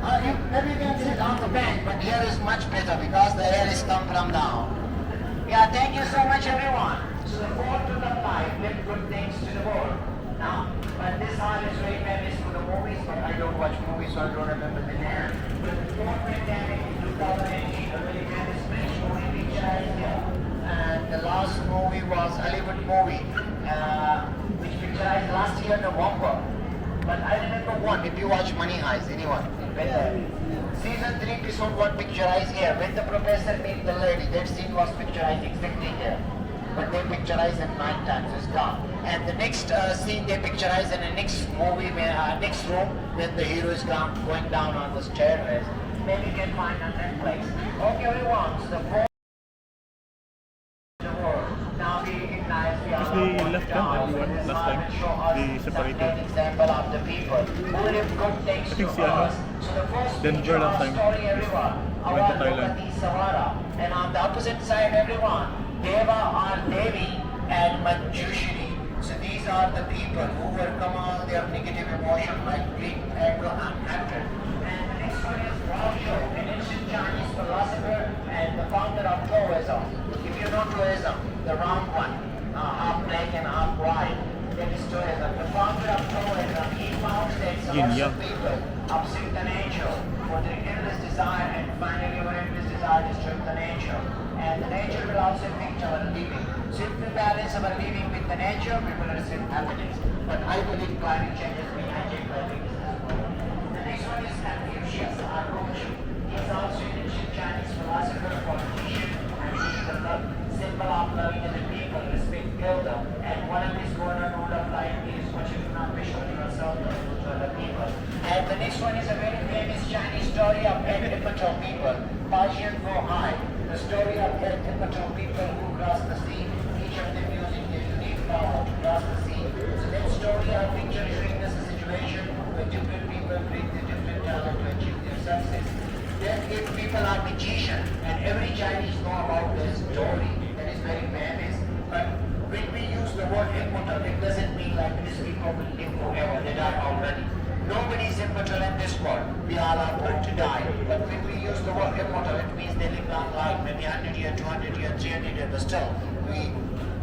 Maybe you can sit on the bench, but here is much better because the air is come from down. Yeah, thank you so much everyone. So the fourth to the life, let good things to the world. Now, but this hall is very famous for the movies, but I don't watch movies, so I don't remember the name. But the fourth pandemic in 2018, a very famous Spanish movie picturized here. And the last movie was Hollywood movie, which picturized last year November. But I remember one, if you watch Money Heist, anyone? Season 3 episode 1 picturized here. When the professor meets the lady, that scene was picturized exactly here. But they picturized it 9 times, it's gone. And the next scene they picturized in the next movie, next room, when the hero is going down on the stairways. Maybe you can find on that place. Okay, everyone, so the fourth now we recognize the Because they left them, everyone, last time. They separated. Example of the people who live good things to si ano, us. So the first Denver last time. story, everyone, Went to Thailand. Sawara. And on the opposite side, everyone, Deva or Devi and Manjushri. So these are the people who overcome all their negative emotion like grief, anger, and hatred. And the next one is Lao Tzu, an ancient Chinese philosopher and the founder of Taoism. If you know Taoism, the round one, half black and half white, that is Taoism. The founder of Taoism, he found that some people upset the nature for their endless desire, and finally our endless desire destroys the nature. And the nature will also affect our living. So if we balance our living with the nature, we will receive happiness. But I believe climate change is being hijacked by big business. The next one is Confucius, or Kongfu. He is also an ancient Chinese philosopher, politician, and he is the symbol of loving other people, respect elder. And one of his golden rule of life is what you do not wish for yourself, but to other people. And the next one is a very famous Chinese story of Ed-Ipato people, Persian Go High. The story of Ed-Ipato people who crossed the sea, each of them using their unique power to cross the sea. So that story of picture showing us a situation where different people bring their different talent to achieve their success. Then if people are magicians, and every Chinese know about this story, that is very famous. But when we use the word immortal, it doesn't mean like these people will live forever, they die already. Nobody is immortal in this world. We all are going to die. But when we use the word immortal, it means they live long life, maybe 100 years, 200 years, 300 years, but still,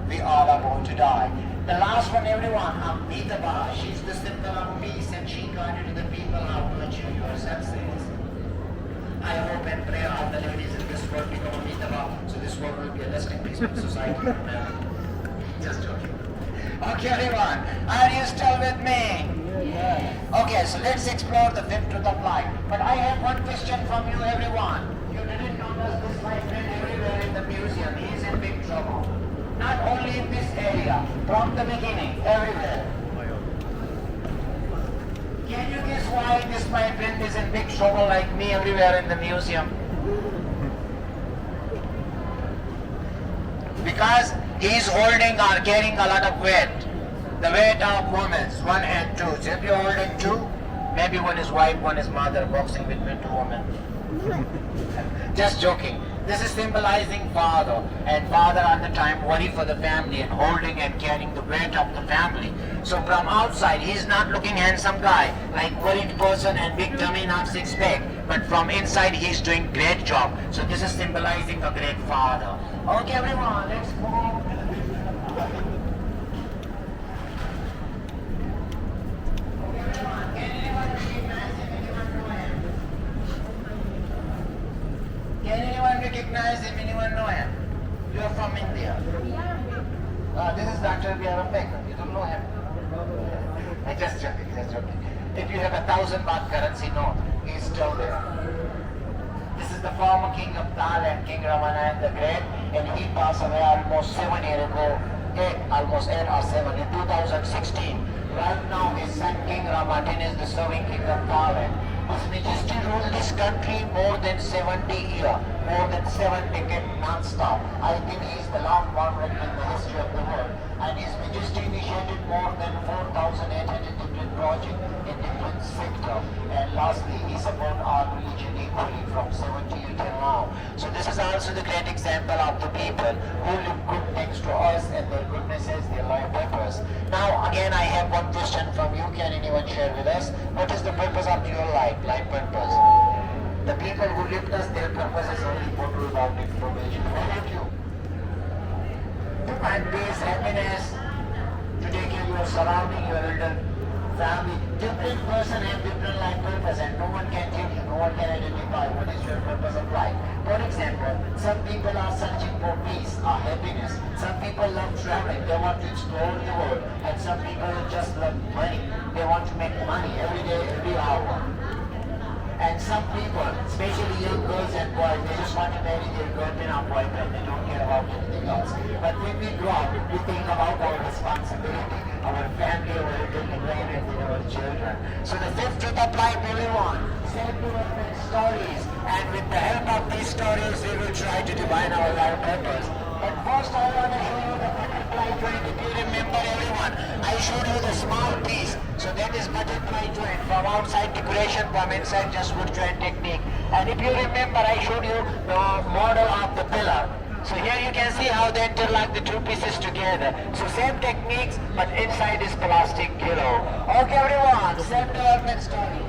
we all are going to die. The last one, everyone, Amitabha, she's the symbol of peace, and she guided to the people how to achieve your success. I hope and pray all the ladies in this world become Amitabha, so this world will be a lasting peaceful society. Just joking. Okay, everyone, are you still with me? Okay, so let's explore the fifth truth of life. But I have one question from you, everyone. You didn't notice this, my friend, everywhere in the museum. He is in big trouble. Not only in this area, from the beginning, everywhere. Can you guess why this, my friend, is in big trouble like me everywhere in the museum? Because he is holding or carrying a lot of weight. The weight of women, 1 and 2. So if you're holding 2, maybe one is wife, one is mother, boxing between 2 women. Just joking. This is symbolizing father, and father at the time worry for the family and holding and carrying the weight of the family. So from outside, he's not looking handsome guy, like worried person and big tummy, not six pack. But from inside, he's doing great job. So this is symbolizing a great father. Okay, everyone, let's move. Can anyone recognize him? Anyone know him? You are from India. This is Dr. B.R. Ambedkar. You don't know him? Just joking, just joking. If you have 1,000 baht currency note, he is still there. This is the former king of Thailand, King Ramanand the Great, and he passed away almost 7 years ago, almost 8 or 7 in 2016. Right now, his son King Ramadan is the serving king of Thailand. His Majesty ruled this country more than 70 years, more than 7 decades non-stop. I think he is the long monarch in the history of the world. And His Majesty initiated more than 4,800 different projects in different sectors. And lastly, he supported our religion equally from 70 years till now. So this is also the great example of the people who live good things to us, and their goodness is their life purpose. Now again, I have one question from you. Can anyone share with us? What is the purpose of your life purpose? about information. How about you? To find peace, happiness, to take care of your surrounding, your elder family. Different person have different life purpose and no one can tell you, no one can identify what is your purpose of life. For example, some people are searching for peace or happiness. Some people love traveling, they want to explore the world. And some people just love money. They want to make money every day, every hour. And some people, especially young girls and boys, they just want to marry their girlfriend or boyfriend. They don't care about anything else. But when we grow up, we think about our responsibility, our family, our elderly parents, and our children. So the fifth truth of life, everyone, self-development stories. And with the help of these stories, we will try to define our life purpose. But first, I want to show you the butterfly joint. If you remember, everyone, I showed you the small piece. So that is butterfly joint. From outside decoration, from inside just wood joint technique. And if you remember, I showed you the model of the pillar. So here you can see how they interlock the two pieces together. So same techniques, but inside is plastic pillow. Okay, everyone, self-development stories.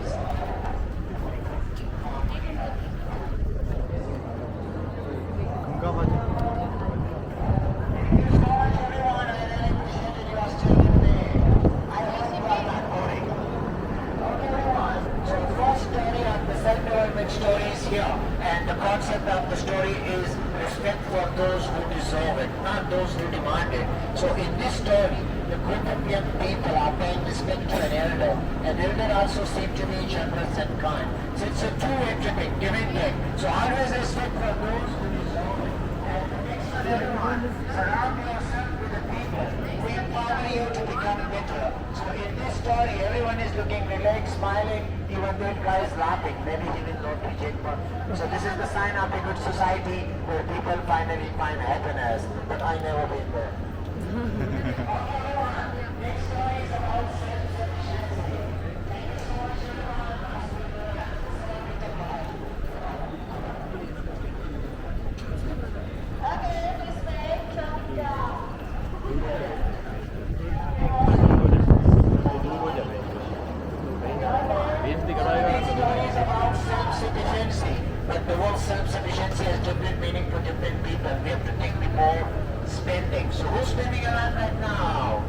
Stories here, and the concept of the story is respect for those who deserve it, not those who demand it. So in this story, the group of young people are paying respect to an elder. An elder also seems to be generous and kind. So it's a two-way trip, give and take. So always respect for those who deserve it. And the next one, everyone, surround yourself with the people who empower you to become better. So in this story, everyone is looking relaxed, smiling. Even that guy is laughing, maybe he will not reject one. So this is the sign of a good society where people finally find happiness. But I never been there. Next story is about self-sufficiency. Thank you so much, Okay, respect, jump down. Next story is about self-sufficiency. But the word self-sufficiency has different meaning for different people. We have to think before spending. So who's spending a lot right now?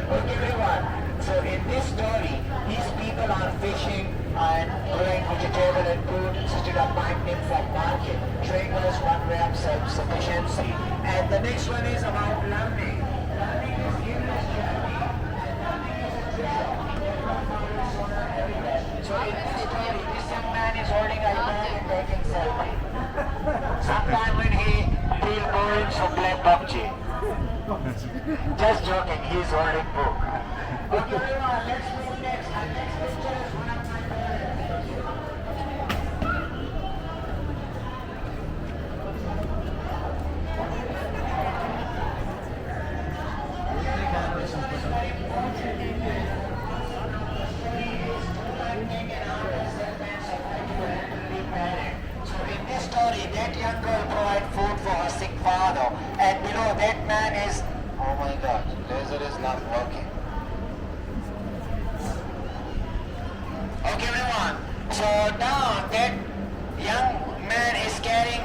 Okay, everyone. So in this story, these people are fishing and growing vegetable and fruit instead of buying them from market, showing us one way of self-sufficiency. And the next one is about learning. Learning is endless journey, and learning is a treasure. So in this story, this young man is holding a iPad and taking selfie. Sometime when he feel boring, so play PUBG. Just joking, he's holding book. Okay, everyone, let's move next. Our next picture is one of my parents. So in this story, that young girl provides food for her sick father, and below that man is, oh my God, laser is not working. Okay, everyone. So now that young man is carrying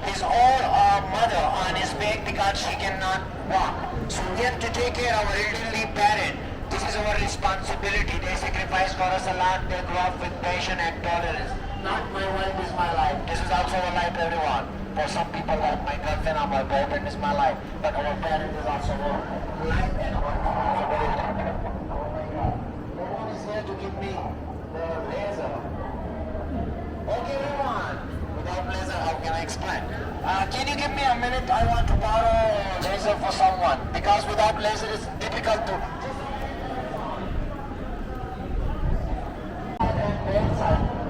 his old mother on his back because she cannot walk. So we have to take care of our elderly parent. This is our responsibility. They sacrifice for us a lot. They grow up with patience and tolerance. Not my wife is my life. This is also our life, everyone. For some people, like my girlfriend or my boyfriend is my life. But our parent is also our life and our responsibility. Oh my God. No one is here to give me the laser. Okay, everyone. Without laser, how can I explain? Can you give me a minute? I want to borrow laser for someone. Because without laser, it's difficult to...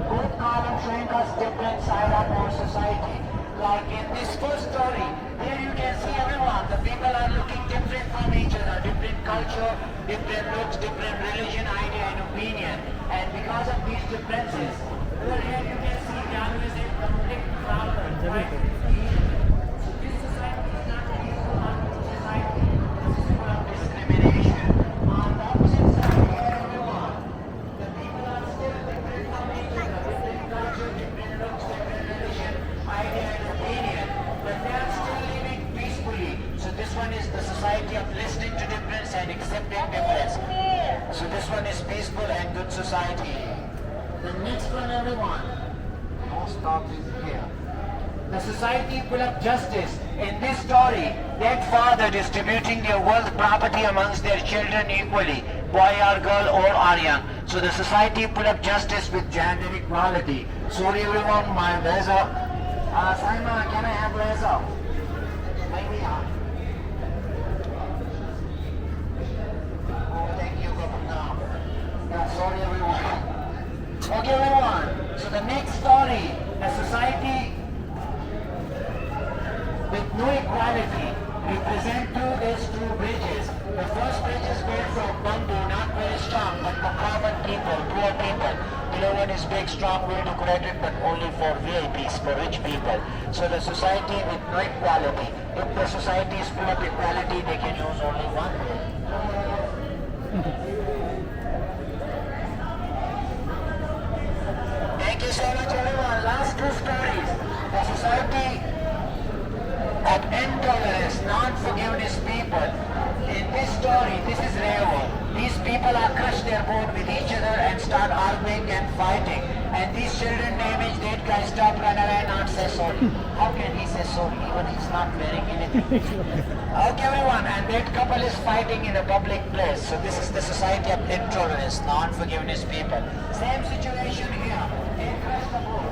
Both columns showing us different side of our society. Like in this first story, here you can see everyone. The people are looking different from each other. Different culture, different looks, different religion, idea and opinion. And because of these differences, over here you can see we always have conflict problems. Right? So this society is not a peaceful, harmonious society. This is full of discrimination. On the opposite side, here everyone, the people are still different from each other. Different culture, different looks, different religion. society. The next one, everyone. No stop is here. The society full of justice. In this story, that father distributing their wealth property amongst their children equally, boy or girl or are young. So the society full of justice with gender equality. Sorry everyone, my blazer. Simon, can I have blazer? Maybe, Oh, thank you, Governor. Yeah, sorry everyone. Okay everyone, so the next story, a society with no equality, represent these two bridges. The first bridge is built from bamboo, not very strong, but for common people, poor people. Below one is big, strong, well decorated, but only for VIPs, for rich people. So the society with no equality. If the society is full of equality, they can use only one way. Thank you so much everyone. Last two stories. The society of intolerance, non-forgiveness people. In this story, this is Revo. These people are crushed their boat with each other and start arguing and fighting. And these children damage that guy, stop, run away, not say sorry. How can he say sorry even he's not wearing anything? Okay everyone, and that couple is fighting in a public place. So this is the society of intolerance, non-forgiveness people. Same situation here. They crush the boat.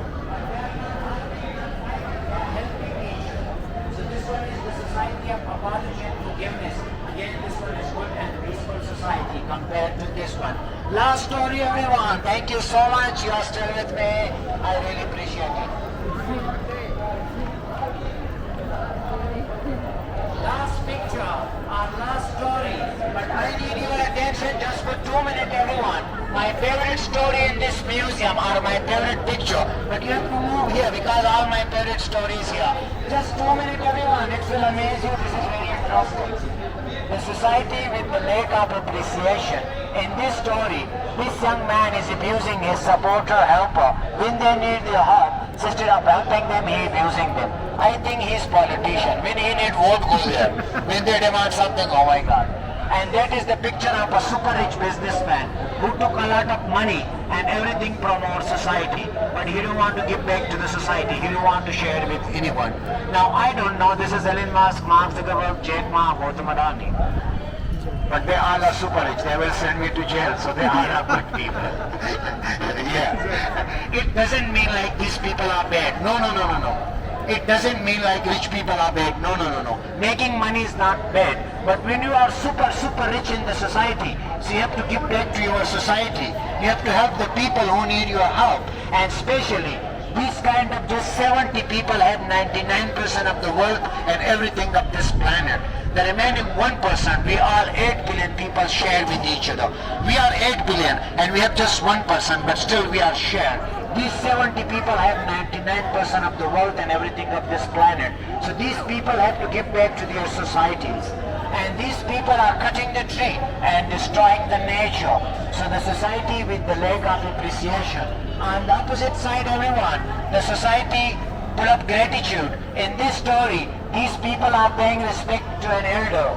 This one is the society of apology and forgiveness. Again, this one is good and peaceful society compared to this one. Last story, everyone. Thank you so much. You are still with me. I really appreciate it. Last picture, our last story. But I need your attention just for 2 minutes, everyone. My favorite story in this museum or my favorite picture. But you have to move here because all my favorite stories here. Just 2 minutes, everyone. It will amaze you. This is very interesting. The society with the lack of appreciation. In this story, this young man is abusing his supporter helper. When they need their help, instead of helping them, he is abusing them. I think he is politician. When he need vote, go there. When they demand something, oh my God. And that is the picture of a super rich businessman who took a lot of money and everything from our society. But he don't want to give back to the society. He don't want to share it with anyone. Now I don't know, this is Elon Musk, Mark Zuckerberg, Jack Ma, Gautam Adani. But they all are super rich. They will send me to jail, so they all are good people. Yeah. It doesn't mean like these people are bad. No, no, no, no, no. It doesn't mean like rich people are bad. No, no, no, no. Making money is not bad. But when you are super rich in the society, so you have to give back to your society. You have to help the people who need your help. And especially, these kind of just 70 people have 99% of the wealth and everything of this planet. The remaining 1%, we all 8 billion people share with each other. We are 8 billion and we have just 1%, but still we are shared. These 70 people have 99% of the wealth and everything of this planet. So these people have to give back to their societies. And these people are cutting the tree and destroying the nature. So the society with the lack of appreciation. On the opposite side, everyone, the society full of gratitude. In this story, these people are paying respect to an elder.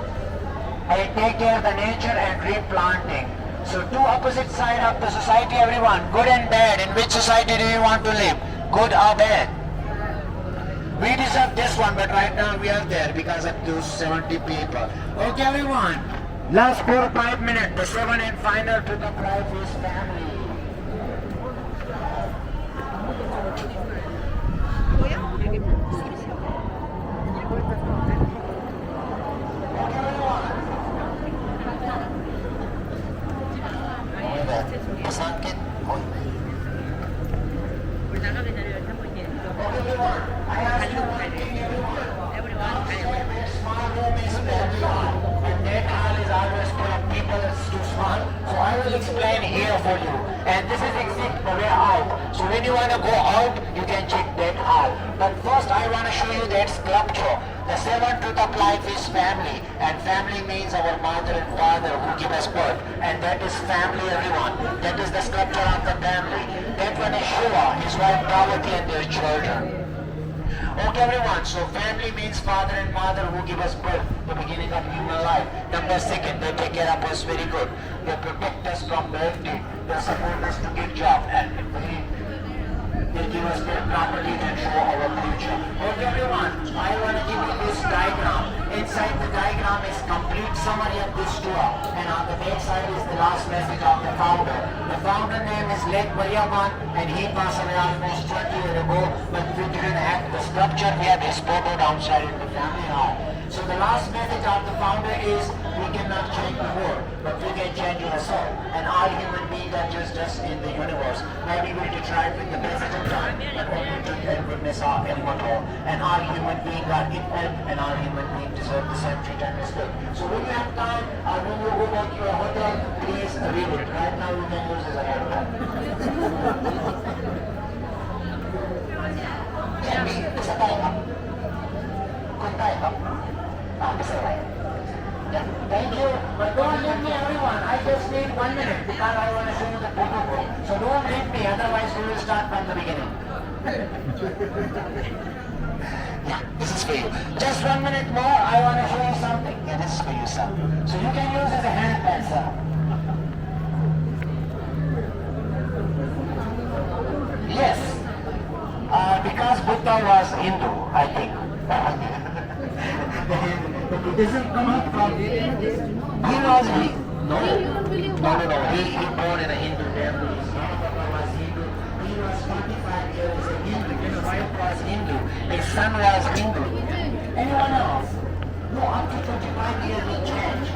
They take care of the nature and replanting. So two opposite sides of the society, everyone, good and bad. In which society do you want to live? Good or bad? We deserve this one, but right now we are there because of those 70 people. Okay, everyone. Last 4 or 5 minutes. The 7th and final to the life is family. Sakit. I will explain here for you. And this is exit the way out. So when you want to go out, you can check that out. But first I want to show you that sculpture. The 7th truth of life is family. And family means our mother and father who give us birth. And that is family, everyone. That is the sculpture of the family. That one is Shiva, his wife Parvati and their children. Okay, everyone. So family means father and mother who give us birth, the beginning of human life. Number second, they take care of us very good. They protect us from bad. They support us to get job and they give us their property and show our future. Okay, everyone. I want to give you this diagram. Inside the diagram is complete summary of this tour, and on the back side is the last message of the founder. The founder name is Lek Variaman, and he passed away almost 20 years ago. But we didn't have the sculpture. We have his photo downside in the family hall. So the last message of the founder is we cannot change the world, but we can change our soul. And all human beings are just dust in the universe. Maybe we will try with the passage of time, but only to and witness our immortal. And all human beings are equal, and all human beings deserve the same treatment and respect. So when you have time, or when you go back to your hotel, please read it. Right now you can use it as a handbag. Isa tayo ka? Kung tayo ka? Isa tayo. Thank you. But don't leave me, everyone. I just need 1 minute because I want to show you the photo book. So don't leave me, otherwise we will start from the beginning. Yeah, this is for you. Just 1 minute more, I want to show you something. Yeah, this is for you, sir. So you can use as a hand pen, sir. Yes. Because Buddha was Hindu, I think. The Buddhism come up from he was no. He born in a Hindu family. His father was Hindu. He was 45 years a Hindu. His wife was Hindu. His son was Hindu. Anyone else? No, up to 25 years will change.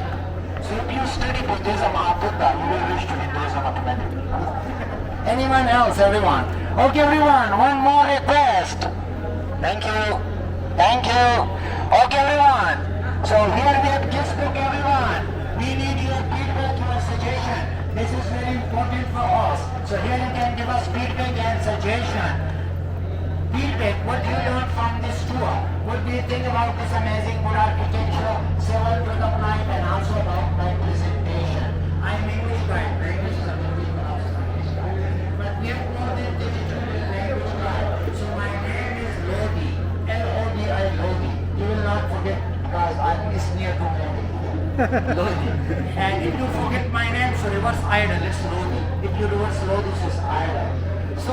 So if you study Buddhism or Buddha, you will reach to Hinduism automatically. Anyone else, everyone? Okay, everyone, one more request. Thank you. Thank you. Okay, everyone. So here we have guest book, everyone. We need your feedback, your suggestion. This is very important for us. So here you can give us feedback and suggestion. Feedback, what do you learn from this tour? What do you think about this amazing good architecture, civil truth of life, and also about my presentation? I'm English guy, language is a but we have more than digital language guy. So my name is Lodi, L-O-D-I, Lodi. You will not forget because I'm near to Lodi. Lodi. And if you forget my name, so reverse idol, it's Lodi. If you reverse Lodi, it's idol. So,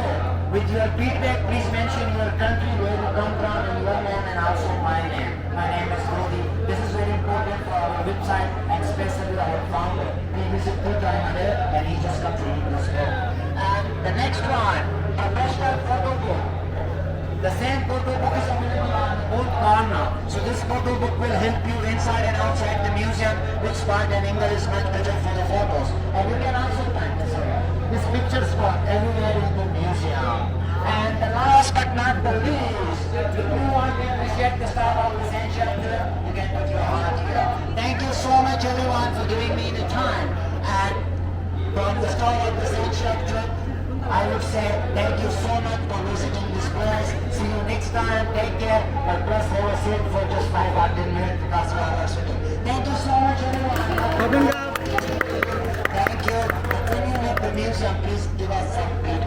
with your feedback, please mention your country, where you come from, and your name, and also my name. My name is Lodi. This is very important for our website, and especially our founder. He visits 2 times a day, and he just comes to read this book. And the next one, professional photo book. The same photo book is available on both corners. So this photo book will help you inside and outside the museum, which part in English is much better for the photos. And you can also find this picture spot everywhere in the museum. And the last but not the least, if you want to appreciate the style of the essential here, you can put your heart here. Thank you so much, everyone, for giving me the time. And from the start of the essential trip, I would say thank you so much for visiting this place. See you next time. Take care. But plus have a seat for just 5 or 10 minutes because we are sitting. Thank you so much, everyone. Thank you. When you leave the museum, please give us some feedback.